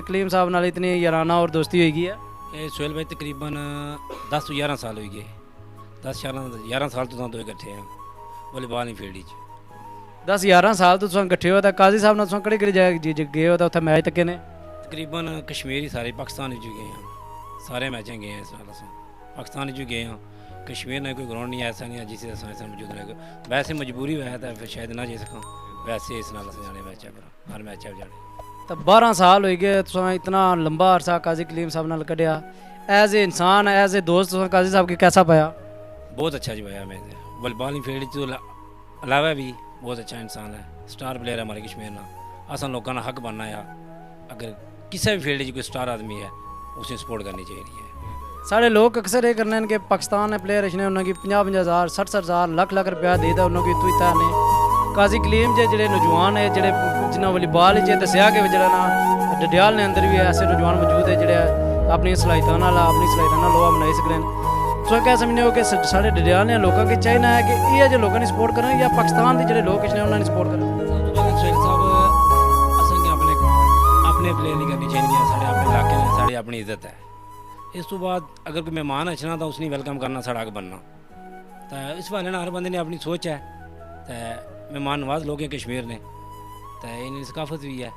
कलीम साहब नाल इतनी याराना और दोस्ती होगी है। ये सोहेल भाई तकरीबन 10 ਤੋਂ 11 साल हो गए। 10-11 साल तो दो इकट्ठे हैं वॉलीबॉल नहीं फील्ड 10-11 साल तो तुम इकट्ठे हो तो काजी साहब नाल तुम कड़ी कड़ी जगह गए हो तो उत्थे मैच तक ने तकरीबन कश्मीर ही सारे पाकिस्तान गए हैं, सारे मैचें गए हैं। इस वाल अस पाकिस्तान गए हैं, कश्मीर में कोई ग्राउंड नहीं ऐसा नहीं है जिस मौजूद रहेगा। वैसे मजबूरी है तो फिर शायद ना जा सका, वैसे इस नाल जाने मैच हर मैच जाने। तो 12 साल हो गए तुम इतना लंबा अरसा काजी कलीम साहब नाल कढ़िया। एज ए इंसान एज ए दोस्त तुम काजी साहब की कैसा पाया? बहुत अच्छा जी पाया मैं वॉलीबॉल फील्ड तो अलावा भी बहुत अच्छा इंसान है, स्टार प्लेयर है हमारे कश्मीर ना। असा लोगों का हक बनना है, अगर किसी भी फील्ड कोई स्टार आदमी है उसे सपोर्ट करनी चाहिए। साढ़े लोग अक्सर ये करने कि पाकिस्तान ने प्लेयर ने उन्होंने 50-50 60-60 लाख रुपया दे दिया उन्होंने तू इतना ने काजी कलीम जे जो नौजवान है जो जिन्हें वॉलीबॉल जो दसिया कि जो ना डडियाल ने अंदर भी ऐसे नौजवान मौजूद है जोड़े अपनी सलाहियतों लोहा बनाई सकते हैं। तो क्या समझते हो कि साढ़े डडियाल ने लोगों की चाहिए है कि ये जो लोगों ने सपोर्ट करें या पाकिस्तान के जो लोग ने उन्होंने सपोर्ट करें? सोहेल साहब असें अपने प्लेयर नहीं करनी चाहिए, साढ़े अपने इलाके में साढ़ी अपनी इज्जत है। इस तो बाद अगर कोई मेहमान अचना तो उसने वेलकम करना साढ़ा हक बनना। तो इस वाले हर बंदे ने अपनी सोच है, तो मेहमान नवाज लोग हैं कश्मीर ने, तो इन्हें सकाफत भी है।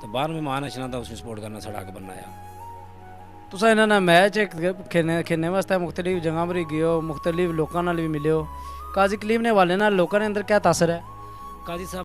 तो बाहर मेहमान अचना तो उसने सपोर्ट करना साढ़ा हक बनना है। तुस इन्होंने मैच खेलने वास्ते मुख्तलिफ जगह पर गए हो, मुख्तलिफ लोगों भी मिले हो। काजी कलीम ने हवाले लोगों के अंदर क्या तासर है? काजी साहब